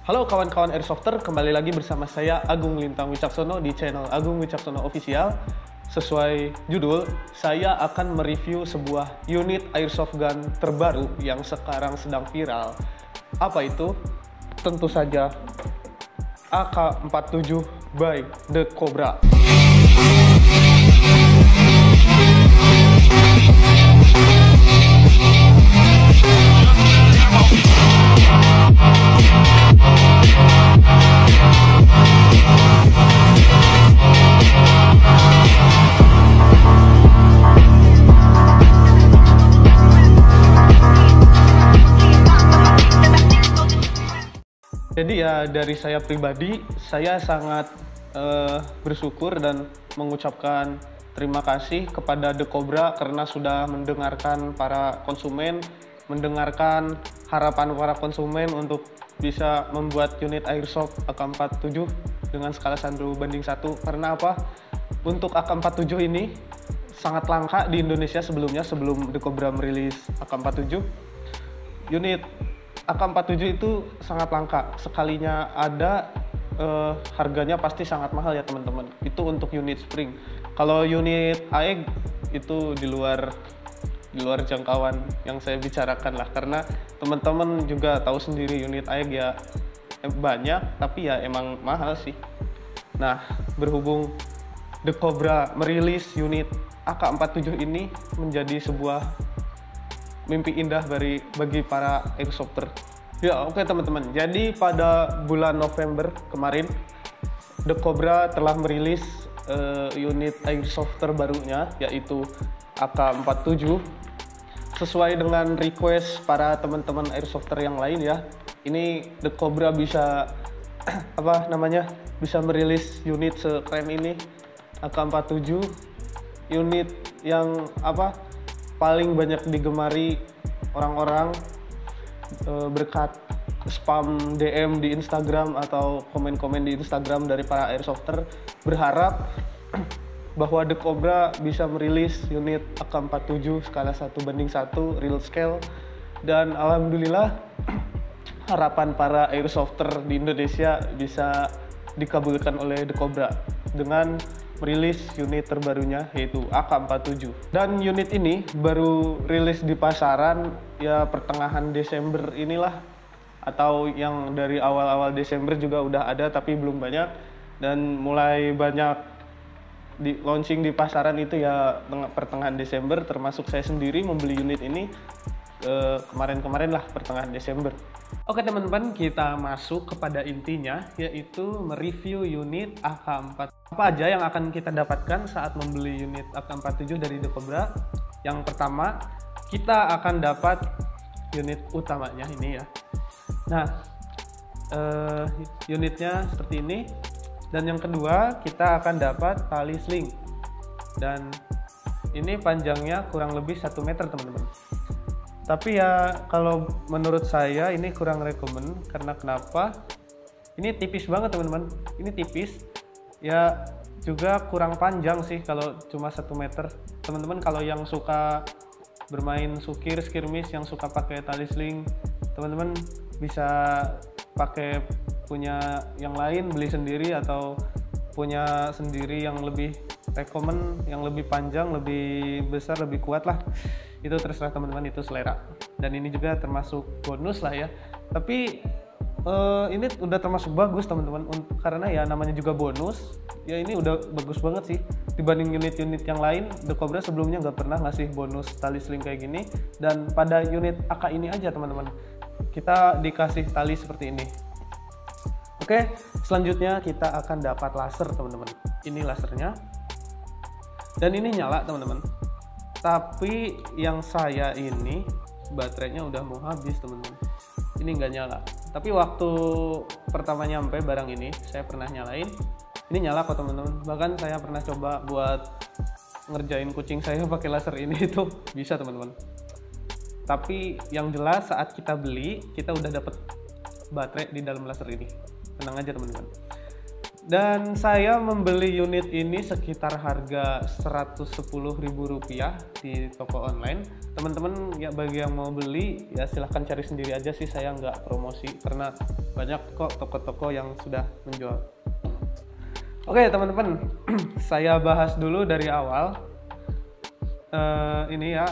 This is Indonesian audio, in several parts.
Halo kawan-kawan Airsofter, kembali lagi bersama saya Agung Lintang Wicaksono di channel Agung Wicaksono Official. Sesuai judul, saya akan mereview sebuah unit Airsoft gun terbaru yang sekarang sedang viral. Apa itu? Tentu saja AK-47 by The Cobra. Jadi ya dari saya pribadi, saya sangat bersyukur dan mengucapkan terima kasih kepada The Cobra karena sudah mendengarkan para konsumen, mendengarkan harapan para konsumen untuk bisa membuat unit Airsoft AK-47 dengan skala 1:1. Karena apa? Untuk AK-47 ini sangat langka di Indonesia sebelum The Cobra merilis AK-47. Unit AK-47 itu sangat langka, sekalinya ada harganya pasti sangat mahal ya teman-teman. Itu untuk unit spring. Kalau unit AEG itu di luar jangkauan yang saya bicarakan lah, karena teman-teman juga tahu sendiri unit AEG ya banyak tapi ya emang mahal sih. Nah, berhubung The Cobra merilis unit AK-47 ini menjadi sebuah mimpi indah bagi para airsofter. Ya oke teman-teman, jadi pada bulan November kemarin The Cobra telah merilis unit airsoft terbarunya, yaitu AK-47. Sesuai dengan request para teman-teman airsofter yang lain ya, ini The Cobra bisa bisa merilis unit sekeren ini, AK-47, unit yang paling banyak digemari orang-orang berkat spam DM di Instagram atau komen-komen di Instagram dari para airsofter, berharap bahwa The Cobra bisa merilis unit AK-47 skala 1:1 real scale, dan alhamdulillah harapan para airsofter di Indonesia bisa dikabulkan oleh The Cobra dengan merilis unit terbarunya yaitu AK-47. Dan unit ini baru rilis di pasaran ya pertengahan Desember inilah, atau yang dari awal-awal Desember juga udah ada tapi belum banyak, dan mulai banyak di launching di pasaran itu ya pertengahan Desember, termasuk saya sendiri membeli unit ini kemarin lah pertengahan Desember. Oke teman-teman, kita masuk kepada intinya, yaitu mereview unit AK-47. Apa aja yang akan kita dapatkan saat membeli unit AK-47 dari The Cobra? Yang pertama, kita akan dapat unit utamanya ini ya. Nah, unitnya seperti ini. Dan yang kedua, kita akan dapat tali sling. Dan ini panjangnya kurang lebih 1 meter teman-teman. Tapi ya kalau menurut saya ini kurang rekomen, karena kenapa? Ini tipis banget teman-teman. Ini tipis. Ya juga kurang panjang sih kalau cuma 1 meter. Teman-teman kalau yang suka bermain sukir, skirmish, yang suka pakai tali sling, teman-teman bisa pakai punya yang lain, beli sendiri atau punya sendiri yang lebih rekomen, yang lebih panjang, lebih besar, lebih kuat lah. Itu terserah teman-teman, itu selera. Dan ini juga termasuk bonus lah ya. Tapi ini udah termasuk bagus teman-teman, karena ya namanya juga bonus. Ya ini udah bagus banget sih dibanding unit-unit yang lain. The Cobra sebelumnya nggak pernah ngasih bonus tali sling kayak gini, dan pada unit AK ini aja teman-teman kita dikasih tali seperti ini. Oke, selanjutnya kita akan dapat laser teman-teman. Ini lasernya, dan ini nyala teman-teman. Tapi yang saya ini baterainya udah mau habis teman-teman. Ini nggak nyala. Tapi waktu pertama nyampe barang ini saya pernah nyalain. Ini nyala kok teman-teman. Bahkan saya pernah coba buat ngerjain kucing saya pakai laser ini, itu bisa teman-teman. Tapi yang jelas saat kita beli, kita udah dapet baterai di dalam laser ini. Tenang aja teman-teman. Dan saya membeli unit ini sekitar harga Rp110.000 di toko online. Teman-teman ya, bagi yang mau beli ya silahkan cari sendiri aja sih, saya nggak promosi karena banyak kok toko-toko yang sudah menjual. Oke teman-teman, saya bahas dulu dari awal. Ini ya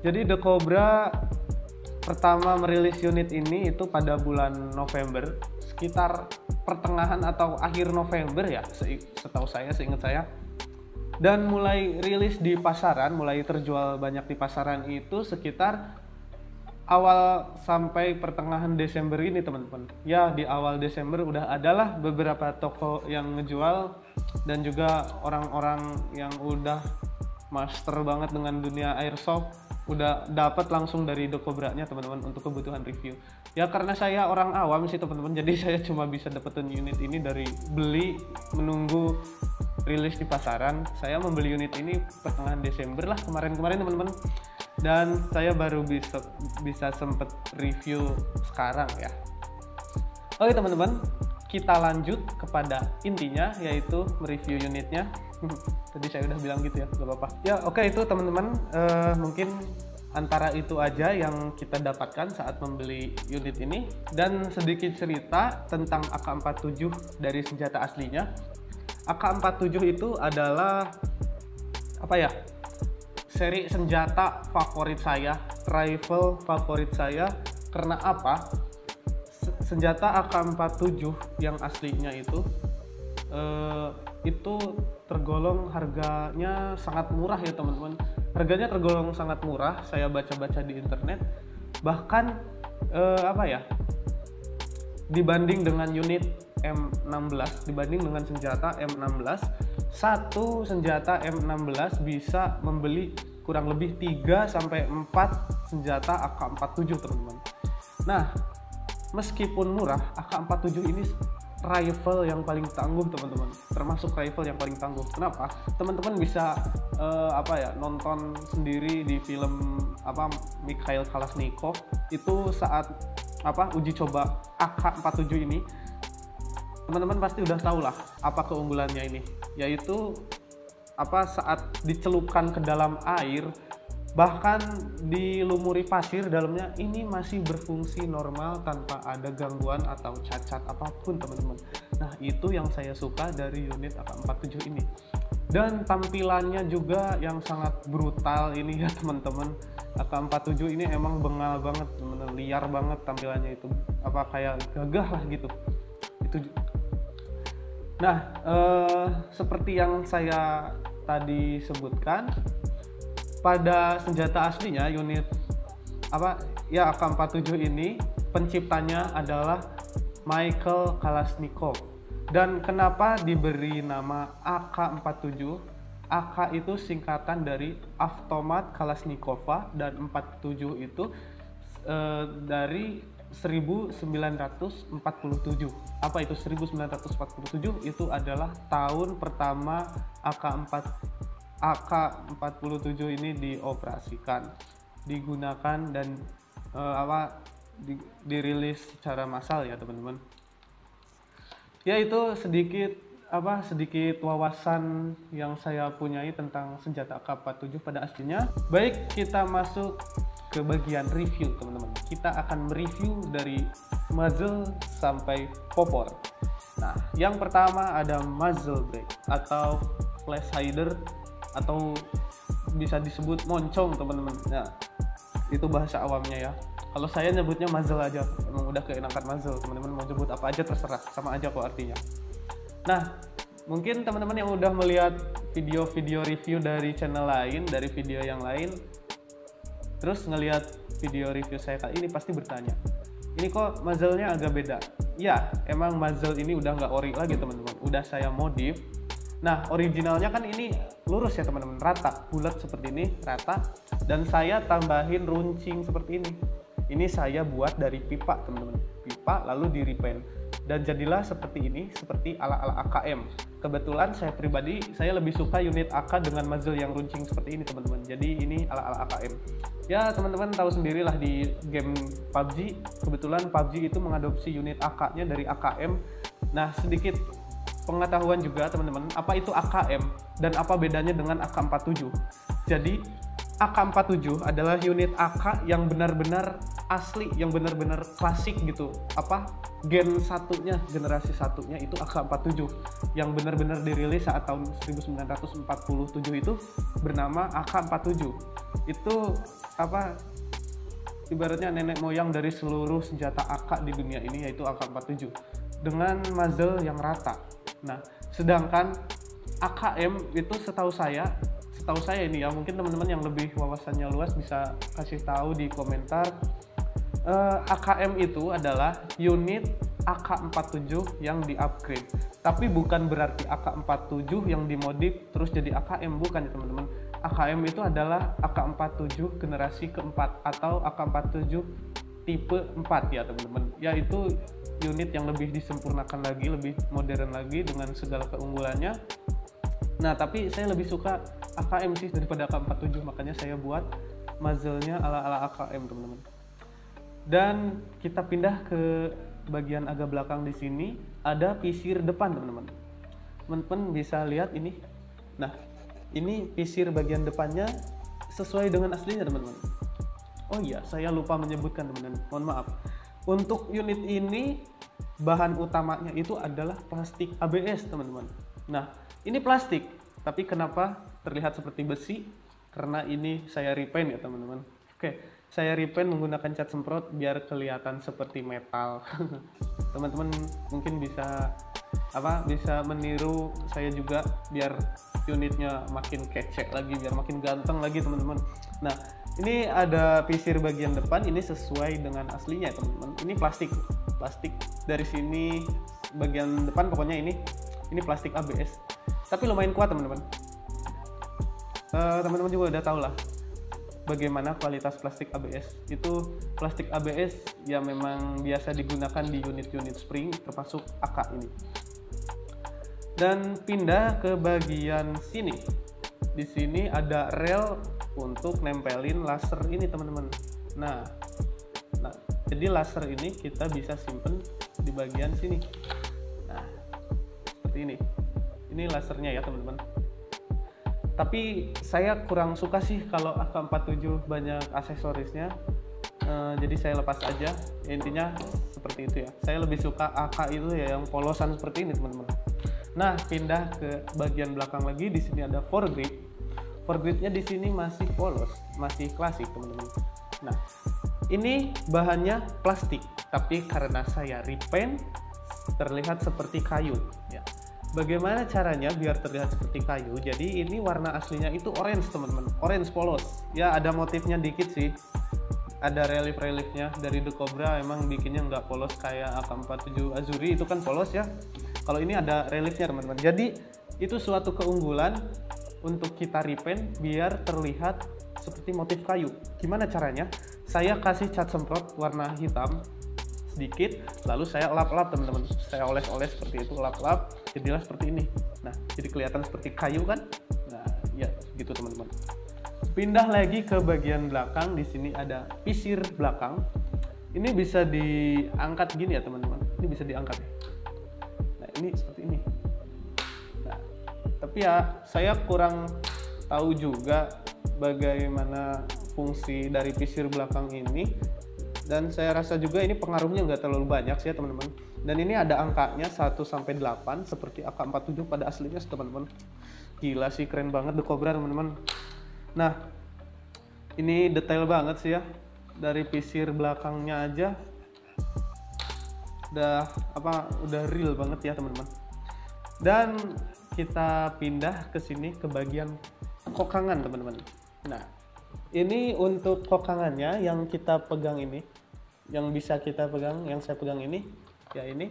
jadi The Cobra pertama merilis unit ini itu pada bulan November, sekitar pertengahan atau akhir November ya, setahu saya, seingat saya. Dan mulai rilis di pasaran, mulai terjual banyak di pasaran itu sekitar awal sampai pertengahan Desember ini teman-teman. Ya di awal Desember udah adalah beberapa toko yang ngejual, dan juga orang-orang yang udah master banget dengan dunia airsoft udah dapat langsung dari The Cobra-nya teman-teman untuk kebutuhan review. Ya karena saya orang awam sih teman-teman, jadi saya cuma bisa dapetin unit ini dari beli menunggu rilis di pasaran. Saya membeli unit ini pertengahan Desember lah kemarin-kemarin teman-teman, dan saya baru bisa sempet review sekarang ya. Oke teman-teman, kita lanjut kepada intinya, yaitu mereview unitnya. Tadi saya udah bilang gitu ya, gak apa-apa ya. Oke, itu teman-teman, mungkin antara itu aja yang kita dapatkan saat membeli unit ini, dan sedikit cerita tentang AK-47 dari senjata aslinya. AK-47 itu adalah seri senjata favorit saya, rifle favorit saya. Karena apa? Senjata AK-47 yang aslinya itu tergolong harganya sangat murah ya teman-teman. Harganya tergolong sangat murah, saya baca-baca di internet. Bahkan dibanding dengan unit M16, dibanding dengan senjata M16, satu senjata M16 bisa membeli kurang lebih 3-4 senjata AK-47 teman-teman. Nah, meskipun murah, AK-47 ini rifle yang paling tangguh teman-teman, termasuk rifle yang paling tangguh. Kenapa? Teman-teman bisa nonton sendiri di film Mikhail Kalashnikov itu saat uji coba AK-47 ini. Teman-teman pasti udah tahu lah apa keunggulannya ini, yaitu saat dicelupkan ke dalam air, bahkan dilumuri pasir dalamnya, ini masih berfungsi normal tanpa ada gangguan atau cacat apapun teman-teman. Nah itu yang saya suka dari unit AK-47 ini. Dan tampilannya juga yang sangat brutal ini ya teman-teman. AK-47 ini emang bengal banget, liar banget tampilannya itu, kayak gagah lah gitu. Nah seperti yang saya tadi sebutkan, pada senjata aslinya unit AK-47 ini penciptanya adalah Mikhail Kalashnikov. Dan kenapa diberi nama AK-47? AK itu singkatan dari Avtomat Kalashnikova, dan 47 itu dari 1947. Apa itu 1947? Itu adalah tahun pertama AK-47 ini dioperasikan, digunakan, dan dirilis secara massal ya teman-teman. Ya itu sedikit wawasan yang saya punyai tentang senjata AK-47 pada aslinya. Baik, kita masuk ke bagian review teman-teman. Kita akan mereview dari muzzle sampai popor. Nah, yang pertama ada muzzle brake atau flash hider, atau bisa disebut moncong teman-teman. Nah, itu bahasa awamnya ya. Kalau saya nyebutnya muzzle aja, emang udah keenakan muzzle. Teman-teman mau nyebut apa aja terserah, sama aja kok artinya. Nah, mungkin teman-teman yang udah melihat video-video review dari channel lain, dari video yang lain, terus ngelihat video review saya kali ini pasti bertanya, ini kok muzzle-nya agak beda? Ya, emang muzzle ini udah nggak ori lagi teman-teman, udah saya modif. Nah, originalnya kan ini lurus ya teman-teman, rata, bulat seperti ini, rata, dan saya tambahin runcing seperti ini. Ini saya buat dari pipa teman-teman, pipa lalu di repaint, dan jadilah seperti ini, seperti ala-ala AKM. Kebetulan saya pribadi, saya lebih suka unit AK dengan muzzle yang runcing seperti ini teman-teman. Jadi ini ala-ala AKM. Ya teman-teman tahu sendirilah di game PUBG, kebetulan PUBG itu mengadopsi unit AK-nya dari AKM. Nah sedikit pengetahuan juga teman-teman, apa itu AKM dan apa bedanya dengan AK-47. Jadi AK-47 adalah unit AK yang benar-benar asli, yang benar-benar klasik gitu. Gen satunya, generasi satunya itu AK-47 yang benar-benar dirilis saat tahun 1947 itu bernama AK-47. Itu ibaratnya nenek moyang dari seluruh senjata AK di dunia ini, yaitu AK-47 dengan muzzle yang rata. Nah, sedangkan AKM itu setahu saya ini ya, mungkin teman-teman yang lebih wawasannya luas bisa kasih tahu di komentar. AKM itu adalah unit AK-47 yang di-upgrade. Tapi bukan berarti AK-47 yang dimodif terus jadi AKM, bukan ya teman-teman. AKM itu adalah AK-47 generasi keempat atau AK-47 tipe 4 ya teman-teman. Yaitu unit yang lebih disempurnakan lagi, lebih modern lagi dengan segala keunggulannya. Nah, tapi saya lebih suka AKM sih daripada AK-47, makanya saya buat muzzle-nya ala-ala AKM, teman-teman. Dan kita pindah ke bagian agak belakang di sini, ada pisir depan, teman-teman. Teman-teman bisa lihat ini. Nah, ini pisir bagian depannya sesuai dengan aslinya, teman-teman. Oh iya, saya lupa menyebutkan, teman-teman. Mohon maaf. Untuk unit ini, bahan utamanya itu adalah plastik ABS, teman-teman. Nah, ini plastik, tapi kenapa terlihat seperti besi? Karena ini saya repaint ya teman-teman. Oke, saya repaint menggunakan cat semprot biar kelihatan seperti metal. Teman-teman mungkin bisa meniru saya juga biar unitnya makin kece lagi, biar makin ganteng lagi teman-teman. Nah, ini ada pisir bagian depan, ini sesuai dengan aslinya teman-teman. Ini plastik dari sini bagian depan pokoknya ini plastik ABS. Tapi lumayan kuat teman-teman. Teman-teman juga udah tahu lah bagaimana kualitas plastik ABS. Itu plastik ABS yang memang biasa digunakan di unit-unit spring termasuk AK ini. Dan pindah ke bagian sini. Di sini ada rel untuk nempelin laser ini teman-teman. Nah, jadi laser ini kita bisa simpen di bagian sini. Nah, seperti ini. Ini lasernya ya teman-teman. Tapi saya kurang suka sih kalau AK-47 banyak aksesorisnya. Jadi saya lepas aja. Intinya seperti itu ya. Saya lebih suka AK itu ya yang polosan seperti ini teman-teman. Nah, pindah ke bagian belakang lagi. Di sini ada foregrip. Foregripnya di sini masih polos, masih klasik teman-teman. Nah, ini bahannya plastik, tapi karena saya repaint terlihat seperti kayu ya. Bagaimana caranya biar terlihat seperti kayu? Jadi ini warna aslinya itu orange teman-teman, orange polos. Ya ada motifnya dikit sih, ada relief-reliefnya dari The Cobra. Emang bikinnya nggak polos kayak AK-47 Azuri itu kan polos ya. Kalau ini ada reliefnya teman-teman. Jadi itu suatu keunggulan untuk kita repaint biar terlihat seperti motif kayu. Gimana caranya? Saya kasih cat semprot warna hitam sedikit, lalu saya lap-lap teman-teman. Saya oles-oles seperti itu, lap-lap, jadilah seperti ini. Nah, jadi kelihatan seperti kayu kan? Nah, ya gitu teman-teman. Pindah lagi ke bagian belakang. Di sini ada pisir belakang. Ini bisa diangkat gini ya teman-teman. Ini bisa diangkat. Nah, ini seperti ini. Nah, tapi ya saya kurang tahu juga bagaimana fungsi dari pisir belakang ini. Dan saya rasa juga ini pengaruhnya nggak terlalu banyak sih ya teman-teman. Dan ini ada angkanya 1-8 seperti AK-47 pada aslinya teman-teman. Gila sih, keren banget The Cobra teman-teman. Nah, ini detail banget sih ya. Dari pisir belakangnya aja udah real banget ya teman-teman. Dan kita pindah ke sini ke bagian kokangan teman-teman. Nah, ini untuk kokangannya yang kita pegang ini, yang bisa kita pegang, yang saya pegang ini, ya ini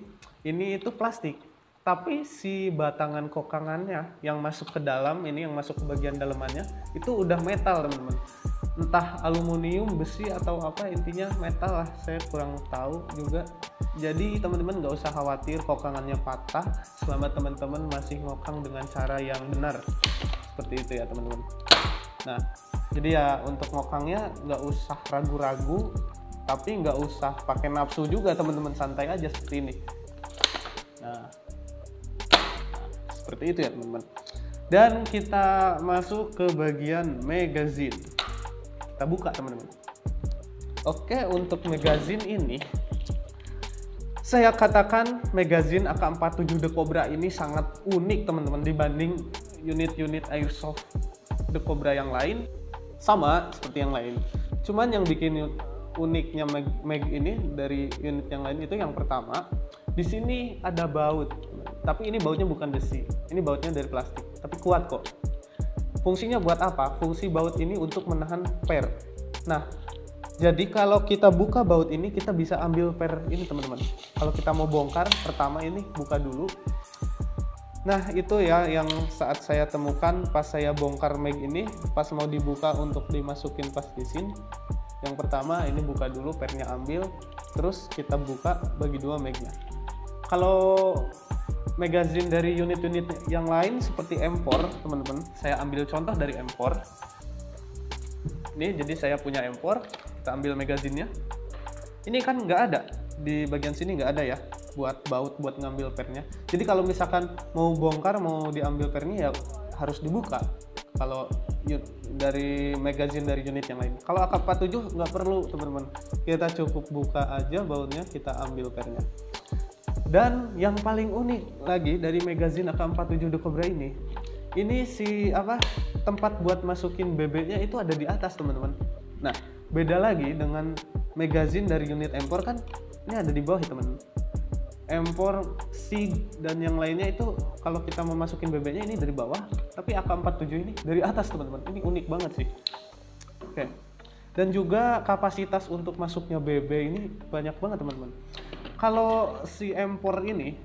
itu plastik. Tapi si batangan kokangannya yang masuk ke dalam ini, yang masuk ke bagian dalamannya, itu udah metal teman-teman. Entah aluminium, besi atau apa, intinya metal lah. Saya kurang tahu juga. Jadi teman-teman nggak usah khawatir kokangannya patah selama teman-teman masih ngokang dengan cara yang benar. Seperti itu ya teman-teman. Nah, jadi ya untuk ngokangnya nggak usah ragu-ragu, tapi nggak usah pakai nafsu juga teman-teman, santai aja seperti ini. Nah, seperti itu ya teman-teman. Dan kita masuk ke bagian magazine. Kita buka teman-teman. Oke, untuk magazine ini saya katakan magazine AK47 The Cobra ini sangat unik teman-teman dibanding unit-unit airsoft The Cobra yang lain. Sama seperti yang lain, cuman yang bikin uniknya mag ini dari unit yang lain itu yang pertama, di sini ada baut, tapi ini bautnya bukan besi, ini bautnya dari plastik, tapi kuat kok. Fungsinya buat apa? Fungsi baut ini untuk menahan per. Nah, jadi kalau kita buka baut ini, kita bisa ambil per ini teman-teman. Kalau kita mau bongkar, pertama ini buka dulu. Nah itu ya yang saat saya temukan pas saya bongkar mag ini, pas mau dibuka untuk dimasukin plastisin. Yang pertama ini buka dulu, pernya ambil, terus kita buka bagi dua magnya. Kalau magazine dari unit-unit yang lain seperti M4 teman-teman, saya ambil contoh dari M4. Ini jadi saya punya M4, kita ambil magazinnya. Ini kan nggak ada, di bagian sini nggak ada ya buat baut buat ngambil pernya. Jadi kalau misalkan mau bongkar, mau diambil pernya ya harus dibuka. Kalau dari magazine dari unit yang lain. Kalau AK47 nggak perlu teman-teman, kita cukup buka aja bautnya, kita ambil pernya. Dan yang paling unik lagi dari magazine AK47 The Cobra ini si tempat buat masukin BB-nya itu ada di atas teman-teman. Nah beda lagi dengan magazine dari unit M4 kan ini ada di bawah ya teman-teman. M4, SIG dan yang lainnya itu kalau kita mau masukin BB-nya ini dari bawah, tapi AK47 ini dari atas teman-teman. Ini unik banget sih. Oke. Dan juga kapasitas untuk masuknya BB ini banyak banget teman-teman. Kalau si M4 ini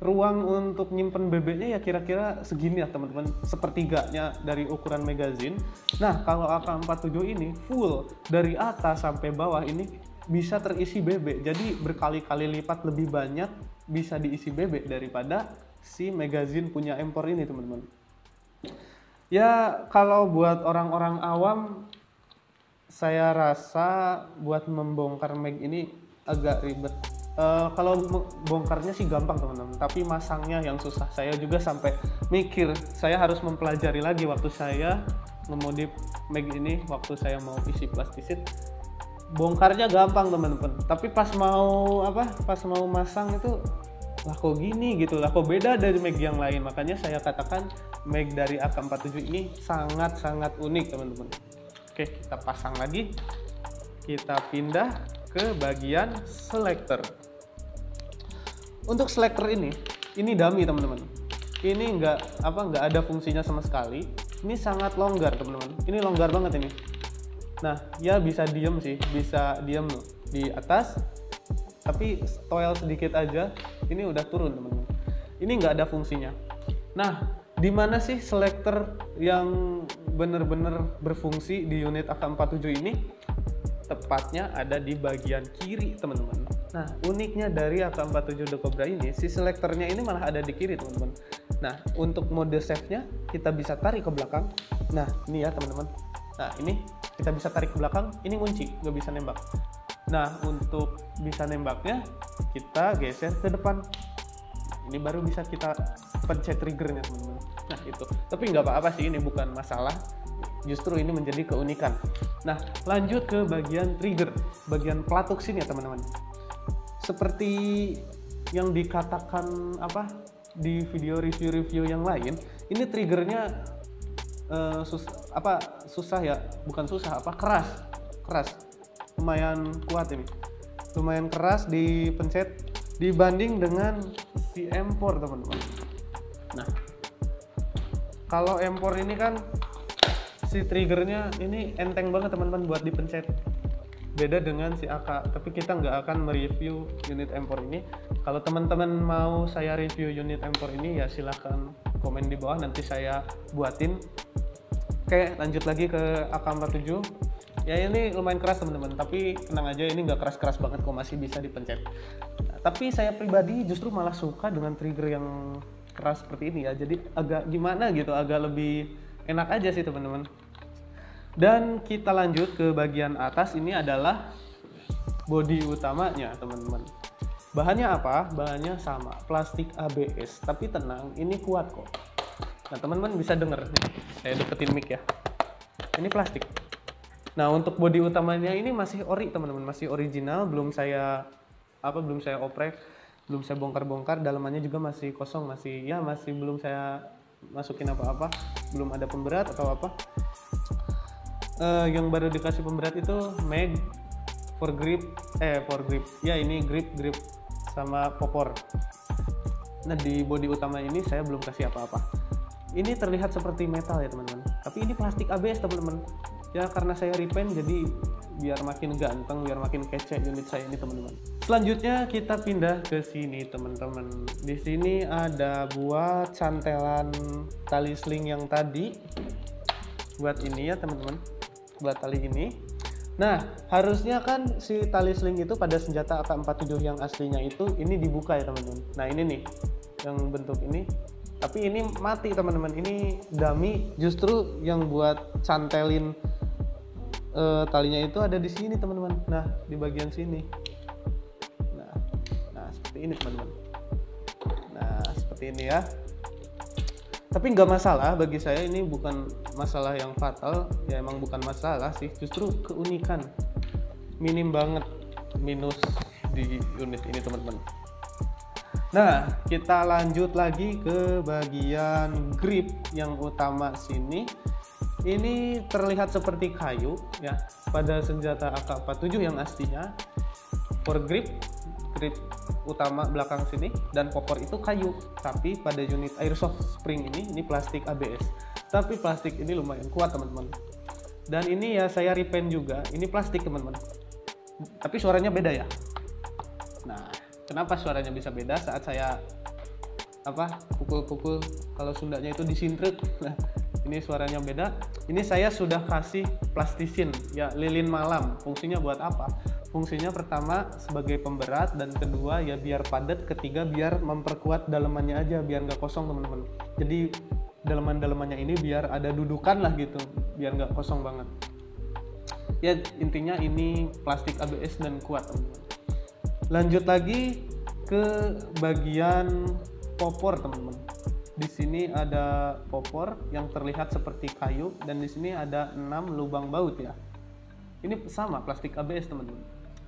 ruang untuk nyimpen BB-nya ya kira-kira segini ya teman-teman, sepertiganya dari ukuran magazine. Nah kalau AK47 ini full dari atas sampai bawah ini bisa terisi BB, jadi berkali-kali lipat lebih banyak bisa diisi BB daripada si magazine punya M4 ini teman-teman. Ya kalau buat orang-orang awam saya rasa buat membongkar mag ini agak ribet. Kalau bongkarnya sih gampang teman-teman, tapi masangnya yang susah. Saya juga sampai mikir, saya harus mempelajari lagi waktu saya ngemodif mag ini, waktu saya mau isi plastisit. Bongkarnya gampang teman-teman, tapi pas mau masang itu lah kok gini gitu, lah kok beda dari mag yang lain. Makanya saya katakan mag dari AK47 ini sangat-sangat unik teman-teman. Oke, kita pasang lagi, kita pindah ke bagian selector. Untuk selector ini dummy teman-teman. Ini nggak ada fungsinya sama sekali. Ini sangat longgar teman-teman. Ini longgar banget ini. Nah, ya bisa diem sih, bisa diem di atas. Tapi toel sedikit aja, ini udah turun teman-teman. Ini nggak ada fungsinya. Nah, di mana sih selector yang benar-benar berfungsi di unit AK47 ini? Tepatnya ada di bagian kiri teman-teman. Nah uniknya dari AK47 The Cobra ini, si selektornya ini malah ada di kiri teman-teman. Nah untuk mode save-nya kita bisa tarik ke belakang. Nah ini ya teman-teman. Nah ini kita bisa tarik ke belakang, ini kunci, nggak bisa nembak. Nah untuk bisa nembaknya kita geser ke depan. Ini baru bisa kita pencet triggernya teman-teman. Nah itu, tapi nggak apa-apa sih, ini bukan masalah. Justru ini menjadi keunikan. Nah lanjut ke bagian trigger, bagian pelatuk sini ya teman-teman. Seperti yang dikatakan di video review-review yang lain, ini triggernya keras, lumayan kuat ini, lumayan keras dipencet dibanding dengan si M4 teman-teman. Nah kalau M4 ini kan si triggernya ini enteng banget teman-teman buat dipencet, beda dengan si AK. Tapi kita nggak akan mereview unit M4 ini. Kalau teman-teman mau saya review unit M4 ini ya silahkan komen di bawah, nanti saya buatin. Oke, lanjut lagi ke AK47. Ya ini lumayan keras teman-teman, tapi tenang aja, ini nggak keras-keras banget kok, masih bisa dipencet. Nah, tapi saya pribadi justru malah suka dengan trigger yang keras seperti ini ya, jadi agak gimana gitu, agak lebih enak aja sih teman-teman. Dan kita lanjut ke bagian atas, ini adalah bodi utamanya teman-teman. Bahannya apa? Bahannya sama, plastik ABS, tapi tenang, ini kuat kok. Nah teman-teman bisa denger nih, saya deketin mic ya. Ini plastik. Nah untuk bodi utamanya ini masih ori teman-teman, masih original, belum saya oprek, belum saya bongkar-bongkar. Dalamannya juga masih kosong, masih belum saya masukin apa-apa, belum ada pemberat atau apa. Yang baru dikasih pemberat itu mag for grip ya, ini grip sama popor. Nah di bodi utama ini saya belum kasih apa-apa. Ini terlihat seperti metal ya teman-teman, tapi ini plastik ABS teman-teman ya, karena saya repaint jadi biar makin ganteng, biar makin kece unit saya ini teman-teman. Selanjutnya kita pindah ke sini teman-teman. Di sini ada buat cantelan tali sling yang tadi, buat ini ya teman-teman, buat tali ini. Nah harusnya kan si tali sling itu pada senjata AK-47 yang aslinya itu ini dibuka ya teman-teman. Nah ini nih yang bentuk ini, tapi ini mati teman-teman, ini dummy. Justru yang buat cantelin talinya itu ada di sini teman-teman. Nah di bagian sini. Nah seperti ini teman-teman. Nah seperti ini ya. Tapi nggak masalah bagi saya, ini bukan masalah yang fatal ya, emang bukan masalah sih, justru keunikan, minim banget minus di unit ini teman-teman. Nah kita lanjut lagi ke bagian grip yang utama sini. Ini terlihat seperti kayu ya pada senjata AK-47 yang aslinya. For grip utama belakang sini dan popor itu kayu, tapi pada unit airsoft spring ini plastik ABS. Tapi plastik ini lumayan kuat teman-teman. Dan ini ya saya repaint juga, ini plastik teman-teman, tapi suaranya beda ya. Nah kenapa suaranya bisa beda? Saat saya pukul-pukul, kalau Sundanya itu disintrek. Nah ini suaranya beda. Ini saya sudah kasih plastisin ya, lilin malam. Fungsinya buat apa? Fungsinya pertama sebagai pemberat, dan kedua ya biar padat, ketiga biar memperkuat dalemannya aja, biar nggak kosong teman-teman. Jadi daleman-dalemannya ini biar ada dudukan lah gitu, biar nggak kosong banget. Ya intinya ini plastik ABS dan kuat teman-teman. Lanjut lagi ke bagian popor teman-teman. Di sini ada popor yang terlihat seperti kayu, dan di sini ada 6 lubang baut ya. Ini sama plastik ABS teman-teman,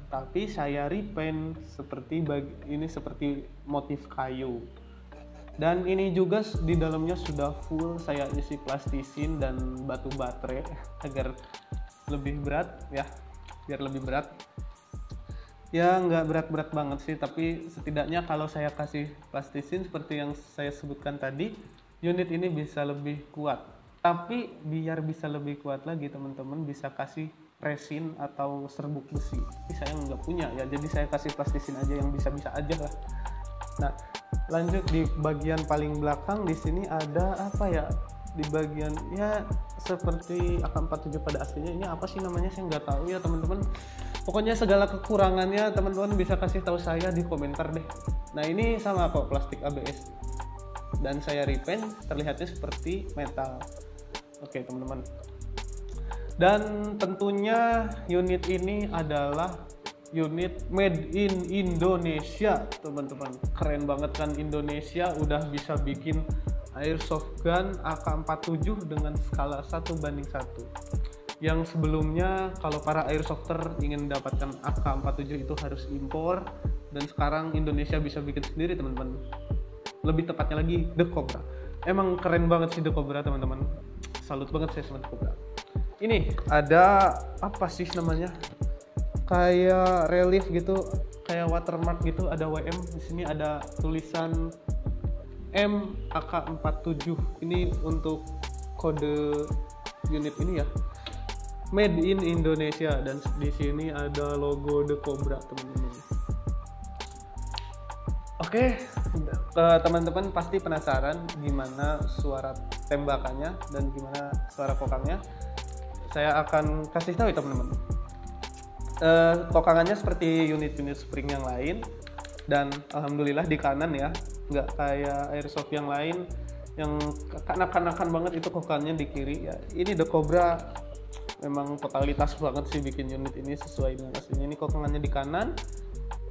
tapi saya repaint seperti seperti motif kayu. Dan ini juga di dalamnya sudah full saya isi plastisin dan batu baterai agar lebih berat ya, biar lebih berat. Ya nggak berat-berat banget sih, tapi setidaknya kalau saya kasih plastisin seperti yang saya sebutkan tadi, unit ini bisa lebih kuat. Tapi biar bisa lebih kuat lagi teman-teman bisa kasih resin atau serbuk besi. Ini saya nggak punya ya, jadi saya kasih plastisin aja yang bisa-bisa aja lah. Nah lanjut di bagian paling belakang, di sini ada apa ya, di bagian ya seperti AK-47 pada aslinya. Ini apa sih namanya, saya nggak tahu ya teman-teman. Pokoknya segala kekurangannya teman-teman bisa kasih tahu saya di komentar deh. Nah ini sama kok, plastik ABS, dan saya repaint terlihatnya seperti metal. Oke teman-teman. Dan tentunya unit ini adalah unit made in Indonesia teman-teman. Keren banget kan, Indonesia udah bisa bikin airsoft gun AK-47 dengan skala 1:1. Yang sebelumnya kalau para airsofter ingin mendapatkan AK-47 itu harus impor, dan sekarang Indonesia bisa bikin sendiri teman-teman. Lebih tepatnya lagi The Cobra. Emang keren banget sih The Cobra teman-teman. Salut banget saya sama The Cobra. Ini ada apa sih namanya? Kayak relief gitu, kayak watermark gitu, ada WM. Di sini ada tulisan M AK-47. Ini untuk kode unit ini ya. Made in Indonesia, dan di sini ada logo The Cobra teman-teman. Oke, teman-teman pasti penasaran gimana suara tembakannya dan gimana suara kokangnya. Saya akan kasih tahu ya teman-teman. Kokangannya seperti unit-unit spring yang lain, dan alhamdulillah di kanan ya, nggak kayak airsoft yang lain yang kanak-kanakan banget itu kokangannya di kiri ya. Ini The Cobra memang totalitas banget sih bikin unit ini sesuai dengan aslinya. Ini kokangannya di kanan,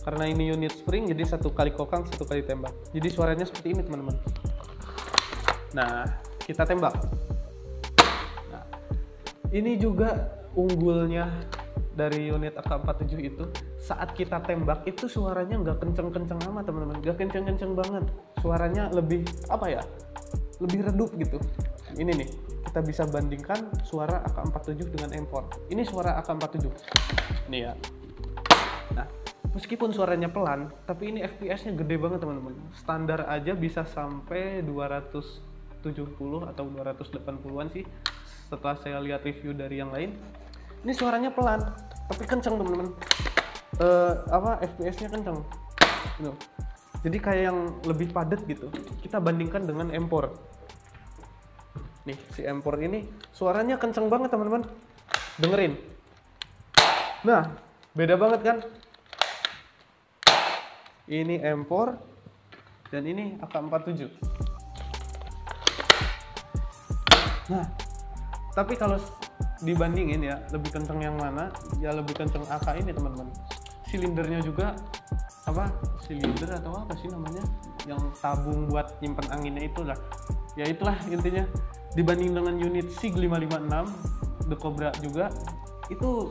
karena ini unit spring jadi 1 kali kokang 1 kali tembak, jadi suaranya seperti ini teman-teman. Nah kita tembak. Nah, ini juga unggulnya dari unit AK-47 itu, saat kita tembak itu suaranya nggak kenceng-kenceng amat teman-teman, nggak kenceng-kenceng banget, suaranya lebih apa ya, lebih redup gitu. Ini nih, kita bisa bandingkan suara AK-47 dengan M4. Ini suara AK-47 nih ya. Nah, meskipun suaranya pelan, tapi ini FPS-nya gede banget teman-teman. Standar aja bisa sampai 270 atau 280-an sih setelah saya lihat review dari yang lain. Ini suaranya pelan tapi kenceng teman-teman. FPS-nya kenceng gitu. Jadi kayak yang lebih padat gitu. Kita bandingkan dengan M4. Nih, si M4 ini suaranya kenceng banget teman-teman. Dengerin. Nah, beda banget kan? Ini M4 dan ini AK-47. Nah, tapi kalau dibandingin ya, lebih kenceng yang mana? Ya lebih kenceng AK ini teman-teman. Silindernya juga silinder atau apa sih namanya? Yang tabung buat nyimpen anginnya itulah. Ya itulah intinya. Dibanding dengan unit SIG 556 The Cobra juga itu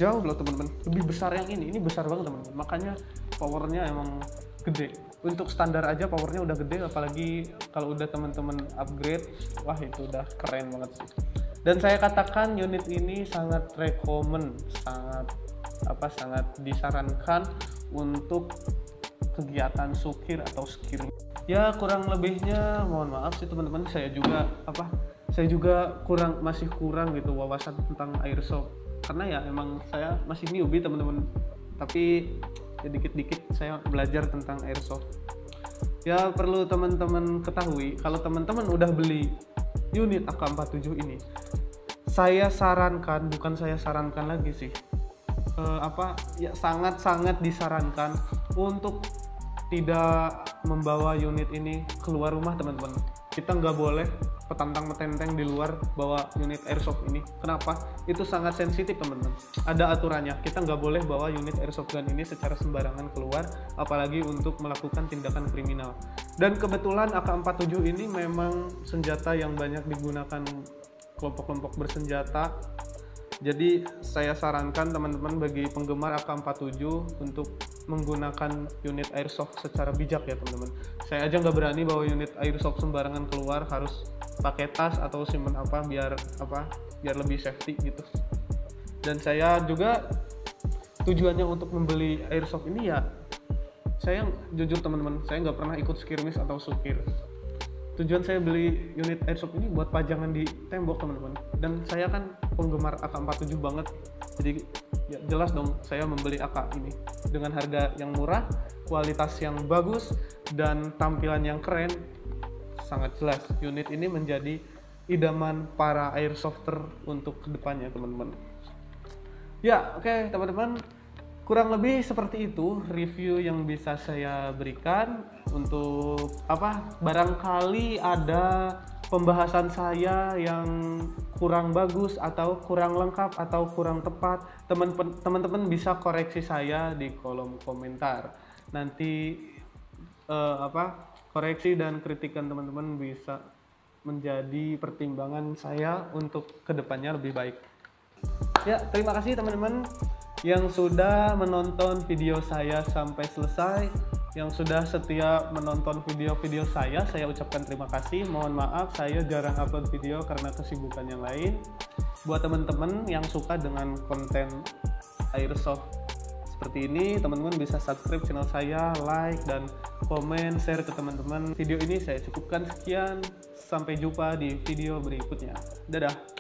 jauh loh teman-teman. Lebih besar yang ini besar banget teman-teman. Makanya powernya emang gede. Untuk standar aja powernya udah gede, apalagi kalau udah teman-teman upgrade, wah itu udah keren banget sih. Dan saya katakan unit ini sangat recommend, sangat disarankan untuk kegiatan sukir atau skir. Ya kurang lebihnya mohon maaf sih teman-teman, saya juga masih kurang gitu wawasan tentang airsoft, karena ya emang saya masih newbie teman-teman, tapi ya dikit-dikit saya belajar tentang airsoft. Ya perlu teman-teman ketahui, kalau teman-teman udah beli unit AK-47 ini, saya sarankan lagi sih, sangat disarankan untuk tidak membawa unit ini keluar rumah teman-teman. Kita nggak boleh petantang-metenteng di luar bawa unit airsoft ini. Kenapa? Itu sangat sensitif teman-teman. Ada aturannya. Kita nggak boleh bawa unit airsoft gun ini secara sembarangan keluar, apalagi untuk melakukan tindakan kriminal. Dan kebetulan AK-47 ini memang senjata yang banyak digunakan kelompok-kelompok bersenjata. Jadi saya sarankan teman-teman bagi penggemar AK-47 untuk menggunakan unit airsoft secara bijak ya teman-teman. Saya aja nggak berani bawa unit airsoft sembarangan keluar, harus pakai tas atau simpen biar lebih safety gitu. Dan saya juga tujuannya untuk membeli airsoft ini ya, saya jujur teman-teman, saya nggak pernah ikut skirmish atau sukir. Tujuan saya beli unit airsoft ini buat pajangan di tembok teman-teman. Dan saya kan penggemar AK-47 banget, jadi ya jelas dong saya membeli AK ini dengan harga yang murah, kualitas yang bagus, dan tampilan yang keren. Sangat jelas unit ini menjadi idaman para airsofter untuk kedepannya teman-teman. Ya oke, teman-teman, kurang lebih seperti itu review yang bisa saya berikan. Untuk barangkali ada pembahasan saya yang kurang bagus atau kurang lengkap atau kurang tepat, teman-teman bisa koreksi saya di kolom komentar. Nanti koreksi dan kritikan teman-teman bisa menjadi pertimbangan saya untuk kedepannya lebih baik. Ya, terima kasih teman-teman yang sudah menonton video saya sampai selesai, yang sudah setia menonton video-video saya ucapkan terima kasih. Mohon maaf saya jarang upload video karena kesibukan yang lain. Buat teman-teman yang suka dengan konten airsoft seperti ini, teman-teman bisa subscribe channel saya, like dan komen, share ke teman-teman. Video ini saya cukupkan sekian, sampai jumpa di video berikutnya. Dadah.